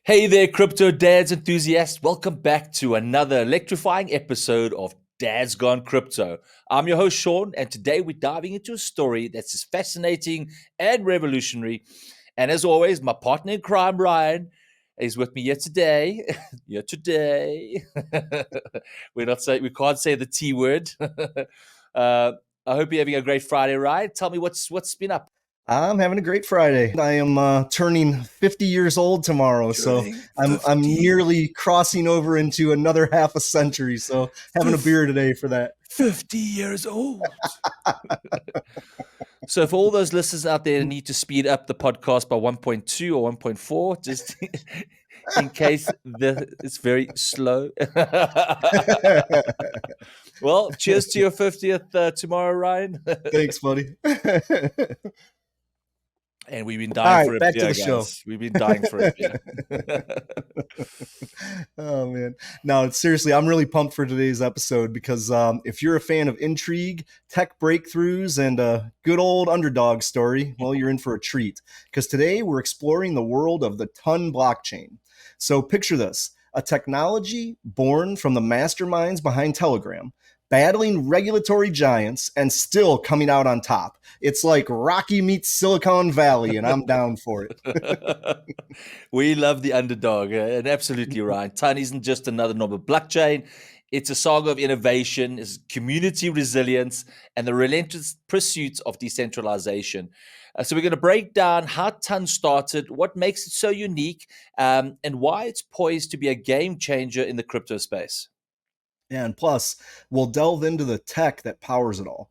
Hey there, crypto dads enthusiasts. Welcome back to another electrifying episode of Dad's Gone Crypto. I'm your host, Sean, and today we're diving into a story that's as fascinating and revolutionary. And as always, my partner in crime, Ryan, is with me here today. Here today. We can't say the T word. I hope you're having a great Friday, Ryan. Tell me what's been up. I'm having a great Friday. I am turning 50 years old tomorrow, so Turning I'm 50. nearly crossing over into another half a century. So having a beer today for that. 50 years old. So, for all those listeners out there that need to speed up the podcast by 1.2 or 1.4, just in case it's very slow. Well, cheers to your 50th tomorrow, Ryan. Thanks, buddy. And we've been All dying for right, a back to beer, the show. guys. We've been dying for a beer. Oh man, no, seriously, I'm really pumped for today's episode because if you're a fan of intrigue, tech breakthroughs, and a good old underdog story, well, you're in for a treat. Because today we're exploring the world of the Ton blockchain. So picture this: a technology born from the masterminds behind Telegram, battling regulatory giants and still coming out on top. It's like Rocky meets Silicon Valley, and I'm down for it. We love the underdog, and absolutely right. Ton isn't just another normal blockchain. It's a saga of innovation, it's community resilience, and the relentless pursuit of decentralization. So we're going to break down how Ton started, what makes it so unique, and why it's poised to be a game changer in the crypto space. Yeah, and plus, we'll delve into the tech that powers it all.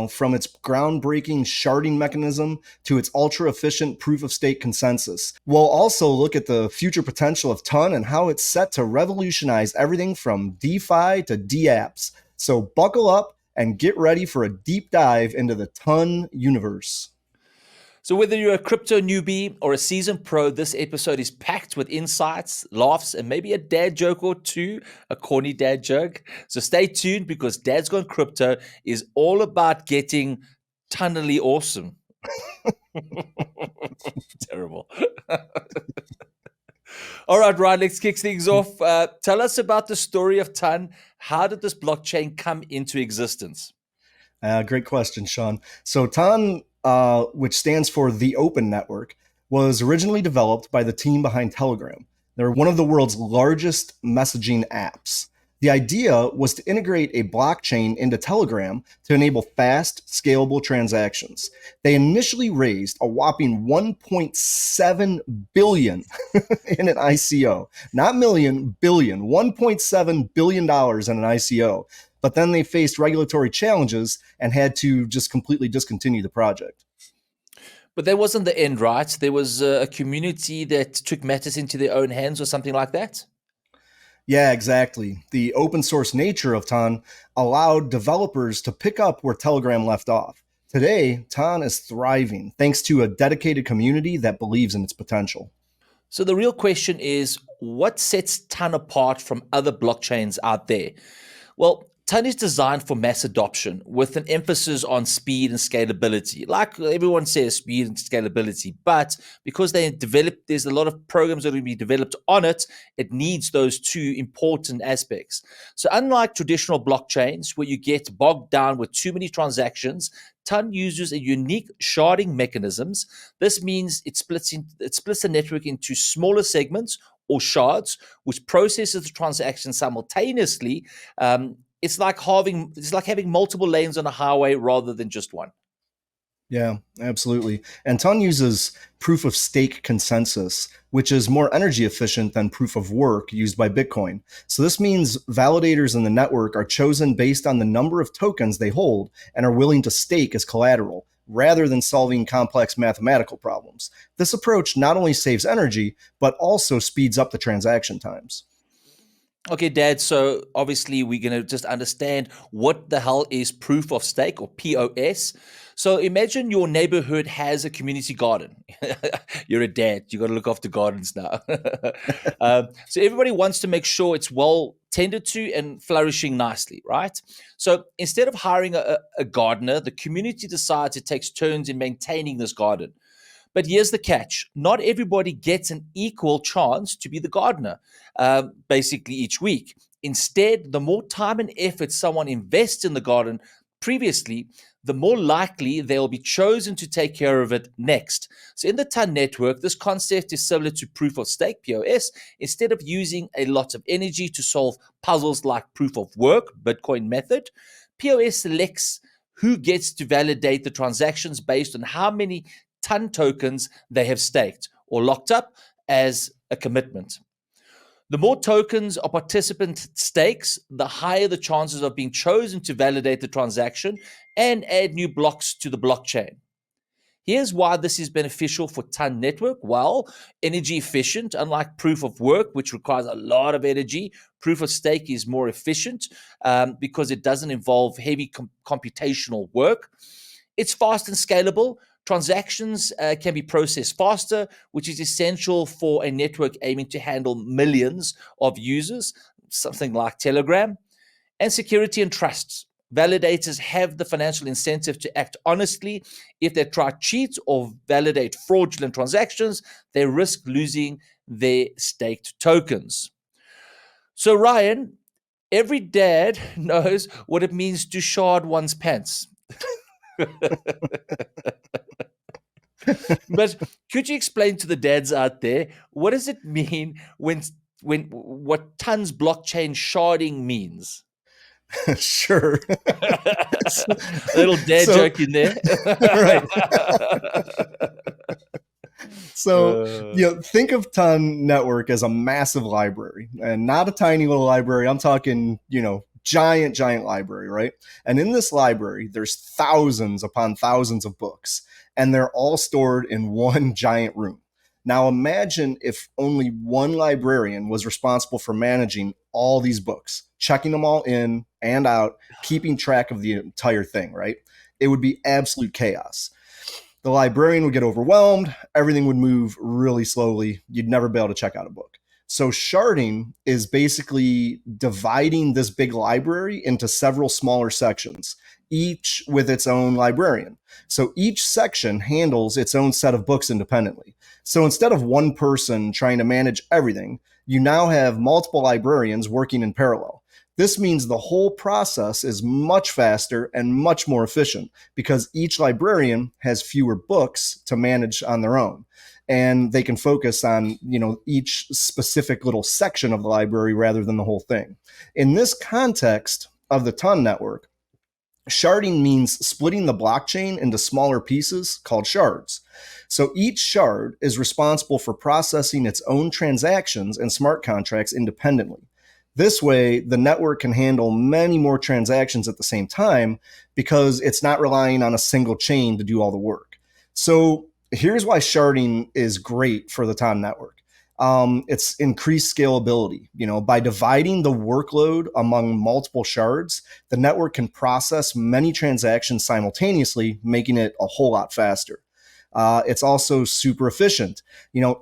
From its groundbreaking sharding mechanism to its ultra efficient proof of stake consensus. We'll also look at the future potential of Ton and how it's set to revolutionize everything from DeFi to dApps. So buckle up and get ready for a deep dive into the Ton universe. So, whether you're a crypto newbie or a seasoned pro, this episode is packed with insights, laughs, and maybe a dad joke or two, a corny dad joke. So, stay tuned because Dad's Gone Crypto is all about getting tunnelly awesome. Terrible. All right, Ryan, let's kick things off. Tell us about the story of Ton. How did this blockchain come into existence? Great question, Sean. So TON, which stands for the Open Network, was originally developed by the team behind Telegram. They're one of the world's largest messaging apps. The idea was to integrate a blockchain into Telegram to enable fast, scalable transactions. They initially raised a whopping 1.7 billion in an ICO, not million, billion, 1.7 billion dollars in an ICO. But then they faced regulatory challenges and had to just completely discontinue the project. But that wasn't the end, right? There was a community that took matters into their own hands or something like that. Yeah, exactly. The open source nature of Ton allowed developers to pick up where Telegram left off. Today, Ton is thriving thanks to a dedicated community that believes in its potential. So the real question is, what sets Ton apart from other blockchains out there? Well, Ton is designed for mass adoption with an emphasis on speed and scalability. Like everyone says, speed and scalability. But because there's a lot of programs that will be developed on it, it needs those two important aspects. So unlike traditional blockchains where you get bogged down with too many transactions, Ton uses a unique sharding mechanisms. This means it splits the network into smaller segments or shards, which processes the transaction simultaneously. It's like having multiple lanes on a highway rather than just one. Yeah, absolutely. And Ton uses proof of stake consensus, which is more energy efficient than proof of work used by Bitcoin. So this means validators in the network are chosen based on the number of tokens they hold and are willing to stake as collateral rather than solving complex mathematical problems. This approach not only saves energy, but also speeds up the transaction times. Okay, Dad. So obviously, we're going to just understand what the hell is proof of stake or POS. So imagine your neighborhood has a community garden. You're a dad. You got to look after gardens now. So everybody wants to make sure it's well tended to and flourishing nicely, right? So instead of hiring a gardener, the community decides it takes turns in maintaining this garden. But here's the catch: not everybody gets an equal chance to be the gardener, basically each week. Instead, the more time and effort someone invests in the garden previously, the more likely they'll be chosen to take care of it next. So, in the TON network, this concept is similar to proof of stake, POS. Instead of using a lot of energy to solve puzzles like proof of work, Bitcoin method, POS selects who gets to validate the transactions based on how many TON tokens they have staked or locked up as a commitment. The more tokens a participant stakes, the higher the chances of being chosen to validate the transaction and add new blocks to the blockchain. Here's why this is beneficial for TON network. Well, energy efficient, unlike proof of work, which requires a lot of energy. Proof of stake is more efficient because it doesn't involve heavy computational work. It's fast and scalable. Transactions can be processed faster, which is essential for a network aiming to handle millions of users, something like Telegram. And security and trust. Validators have the financial incentive to act honestly. If they try to cheat or validate fraudulent transactions, they risk losing their staked tokens. So, Ryan, every dad knows what it means to shard one's pants. But could you explain to the dads out there, what does it mean when what TON's blockchain sharding means? Sure. A little dad So, joke in there. right. So, Uh, think of Ton Network as a massive library and not a tiny little library. I'm talking, giant, giant library, right? And in this library, there's thousands upon thousands of books, and they're all stored in one giant room. Now, imagine if only one librarian was responsible for managing all these books, checking them all in and out, keeping track of the entire thing, right? It would be absolute chaos. The librarian would get overwhelmed. Everything would move really slowly. You'd never be able to check out a book. So sharding is basically dividing this big library into several smaller sections, each with its own librarian. So each section handles its own set of books independently. So instead of one person trying to manage everything, you now have multiple librarians working in parallel. This means the whole process is much faster and much more efficient because each librarian has fewer books to manage on their own. And they can focus on, each specific little section of the library rather than the whole thing. In this context of the TON network, sharding means splitting the blockchain into smaller pieces called shards. So each shard is responsible for processing its own transactions and smart contracts independently. This way, the network can handle many more transactions at the same time because it's not relying on a single chain to do all the work. So here's why sharding is great for the TON network. It's increased scalability. By dividing the workload among multiple shards, the network can process many transactions simultaneously, making it a whole lot faster. It's also super efficient.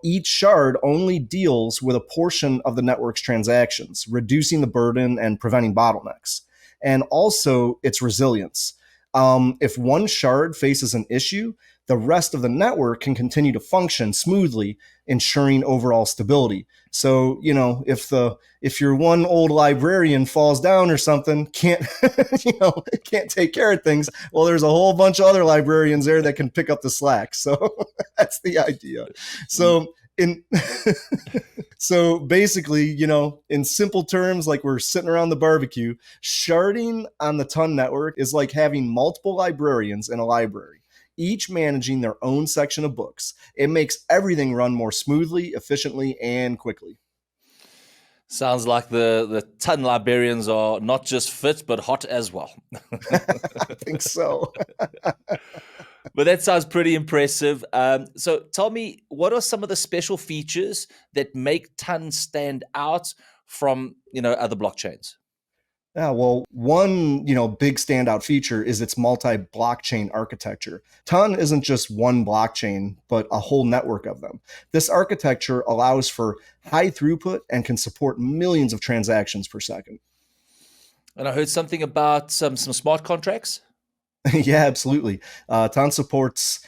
Each shard only deals with a portion of the network's transactions, reducing the burden and preventing bottlenecks. And also its resilience. If one shard faces an issue, the rest of the network can continue to function smoothly, ensuring overall stability. So, if your one old librarian falls down or something, can't take care of things, well, there's a whole bunch of other librarians there that can pick up the slack. So that's the idea. So so basically, in simple terms, like we're sitting around the barbecue, sharding on the TON network is like having multiple librarians in a library, each managing their own section of books. It makes everything run more smoothly, efficiently, and quickly. Sounds like the TON librarians are not just fit, but hot as well. I think so. But that sounds pretty impressive. So tell me, what are some of the special features that make TON stand out from other blockchains? Yeah, well, one, big standout feature is its multi-blockchain architecture. TON isn't just one blockchain, but a whole network of them. This architecture allows for high throughput and can support millions of transactions per second. And I heard something about some smart contracts. Yeah, absolutely. Ton supports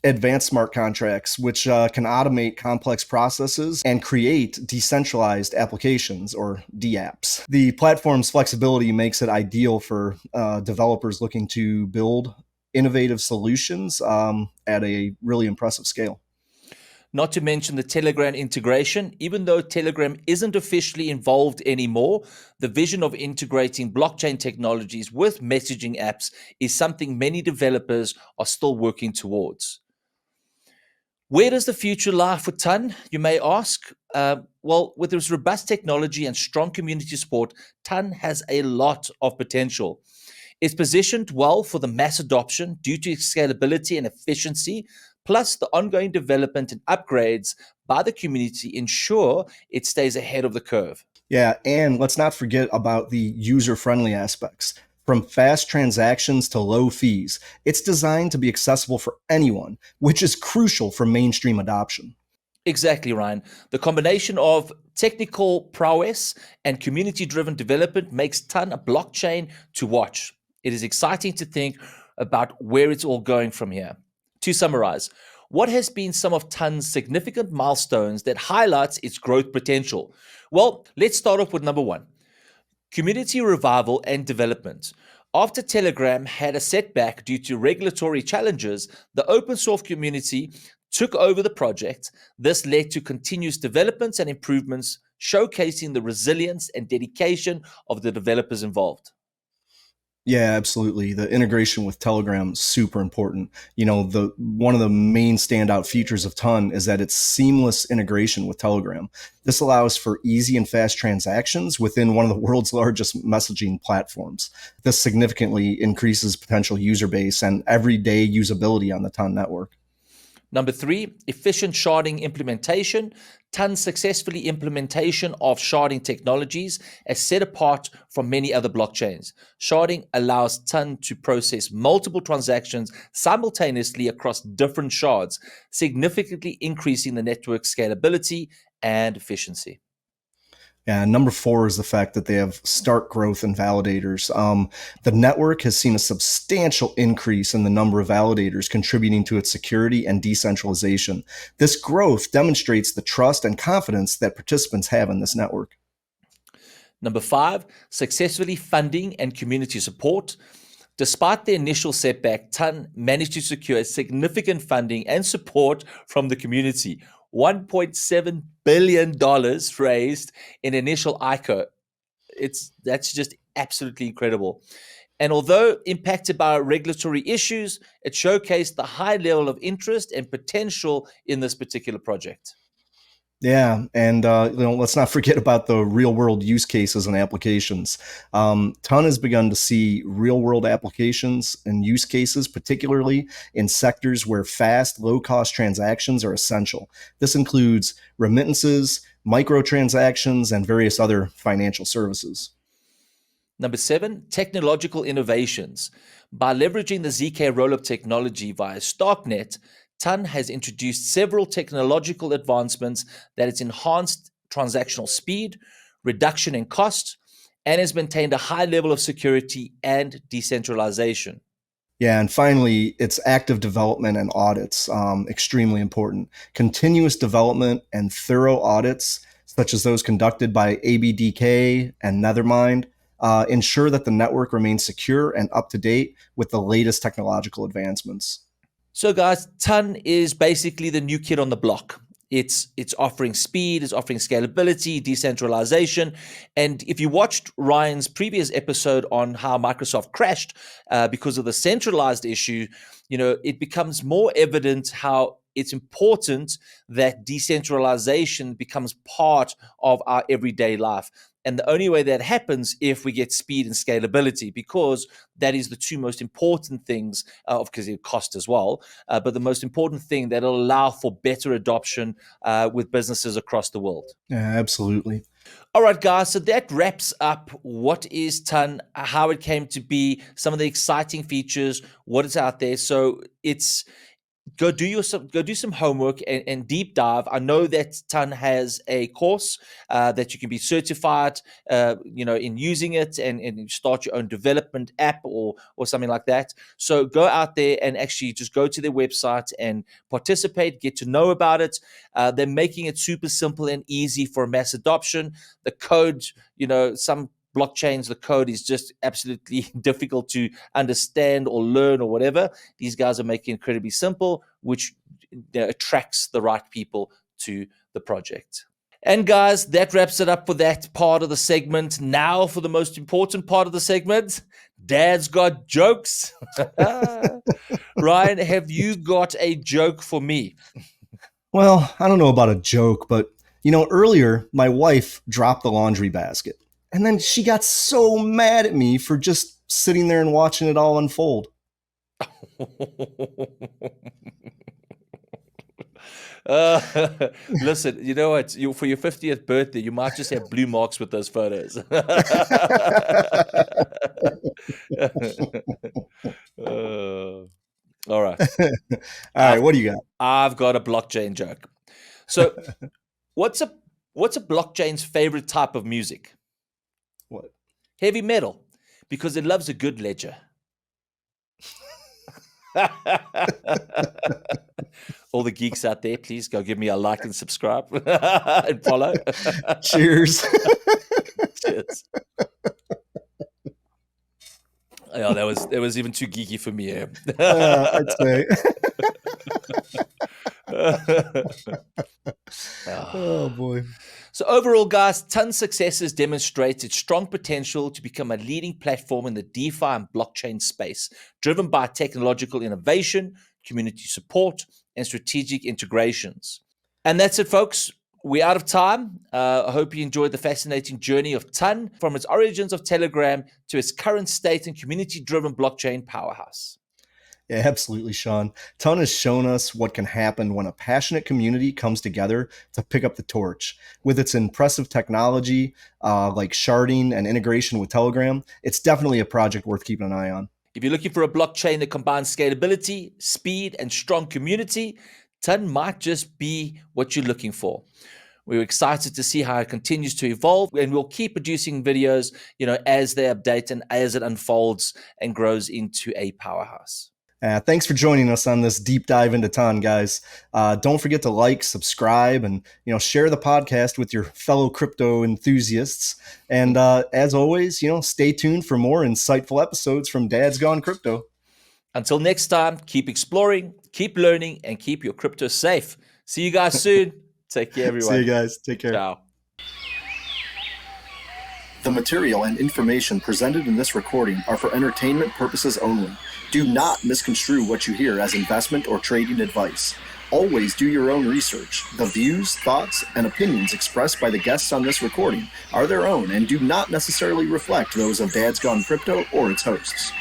advanced smart contracts, which can automate complex processes and create decentralized applications or dApps. The platform's flexibility makes it ideal for developers looking to build innovative solutions at a really impressive scale. Not to mention the Telegram integration. Even though Telegram isn't officially involved anymore, the vision of integrating blockchain technologies with messaging apps is something many developers are still working towards. Where does the future lie for Ton, you may ask? Well, with its robust technology and strong community support, Ton has a lot of potential. It's positioned well for the mass adoption due to its scalability and efficiency, plus the ongoing development and upgrades by the community ensure it stays ahead of the curve. Yeah, and let's not forget about the user friendly aspects. From fast transactions to low fees, it's designed to be accessible for anyone, which is crucial for mainstream adoption. Exactly, Ryan. The combination of technical prowess and community driven development makes Ton a blockchain to watch. It is exciting to think about where it's all going from here. To summarize, what has been some of Ton's significant milestones that highlights its growth potential? Well, let's start off with number one. Community revival and development. After Telegram had a setback due to regulatory challenges, the open source community took over the project. This led to continuous developments and improvements, showcasing the resilience and dedication of the developers involved. Yeah, absolutely. The integration with Telegram is super important. The one of the main standout features of Ton is that it's seamless integration with Telegram. This allows for easy and fast transactions within one of the world's largest messaging platforms. This significantly increases potential user base and everyday usability on the Ton network. Number three, efficient sharding implementation. Ton's successfully implementation of sharding technologies is set apart from many other blockchains. Sharding allows Ton to process multiple transactions simultaneously across different shards, significantly increasing the network scalability and efficiency. And number four is the fact that they have stark growth in validators. The network has seen a substantial increase in the number of validators contributing to its security and decentralization. This growth demonstrates the trust and confidence that participants have in this network. Number five, successfully funding and community support. Despite the initial setback, Ton managed to secure significant funding and support from the community. $1.7 billion raised in initial ICO. That's just absolutely incredible. And although impacted by regulatory issues, it showcased the high level of interest and potential in this particular project. Yeah, and let's not forget about the real world use cases and applications. Ton has begun to see real world applications and use cases, particularly in sectors where fast, low cost transactions are essential. This includes remittances, microtransactions, and various other financial services. Number seven, technological innovations. By leveraging the ZK rollup technology via Starknet, Ton has introduced several technological advancements that has enhanced transactional speed, reduction in cost, and has maintained a high level of security and decentralization. Yeah, and finally, it's active development and audits, extremely important. Continuous development and thorough audits, such as those conducted by ABDK and Nethermind, ensure that the network remains secure and up to date with the latest technological advancements. So, guys, Ton is basically the new kid on the block. It's offering speed, it's offering scalability, decentralization. And if you watched Ryan's previous episode on how Microsoft crashed because of the centralized issue, it becomes more evident how it's important that decentralization becomes part of our everyday life. And the only way that happens if we get speed and scalability, because that is the two most important things, because it cost as well. But the most important thing that'll allow for better adoption with businesses across the world. Yeah, absolutely. All right, guys. So that wraps up what is Ton, how it came to be, some of the exciting features, what is out there. So go do some homework and deep dive. I know that Ton has a course that you can be certified, in using it and start your own development app or something like that. So go out there and actually just go to their website and participate, get to know about it. They're making it super simple and easy for mass adoption. The code, some blockchains, the code is just absolutely difficult to understand or learn or whatever. These guys are making it incredibly simple, which attracts the right people to the project. And guys, that wraps it up for that part of the segment. Now for the most important part of the segment, Dad's got jokes. Ryan, have you got a joke for me? Well, I don't know about a joke, but earlier my wife dropped the laundry basket. And then she got so mad at me for just sitting there and watching it all unfold. Listen, you know what? For your 50th birthday, you might just have blue marks with those photos. All right. All right, what do you got? I've got a blockchain joke. So, what's a blockchain's favorite type of music? What? Heavy metal, because it loves a good ledger. All the geeks out there, please go give me a like and subscribe and follow. Cheers. Cheers. Yeah, that was even too geeky for me. I'd say. Oh boy. So overall, guys, Ton's successes demonstrate its strong potential to become a leading platform in the DeFi and blockchain space, driven by technological innovation, community support, and strategic integrations. And that's it, folks. We're out of time. I hope you enjoyed the fascinating journey of Ton, from its origins of Telegram to its current state and community-driven blockchain powerhouse. Yeah, absolutely, Sean. Ton has shown us what can happen when a passionate community comes together to pick up the torch. With its impressive technology, like sharding and integration with Telegram, it's definitely a project worth keeping an eye on. If you're looking for a blockchain that combines scalability, speed, and strong community, Ton might just be what you're looking for. We're excited to see how it continues to evolve, and we'll keep producing videos, as they update and as it unfolds and grows into a powerhouse. Thanks for joining us on this deep dive into Ton, guys. Don't forget to like, subscribe, and share the podcast with your fellow crypto enthusiasts. And as always, stay tuned for more insightful episodes from Dad's Gone Crypto. Until next time, keep exploring, keep learning, and keep your crypto safe. See you guys soon. Take care, everyone. See you guys. Take care. Ciao. The material and information presented in this recording are for entertainment purposes only. Do not misconstrue what you hear as investment or trading advice. Always do your own research. The views, thoughts, and opinions expressed by the guests on this recording are their own and do not necessarily reflect those of Dad's Gone Crypto or its hosts.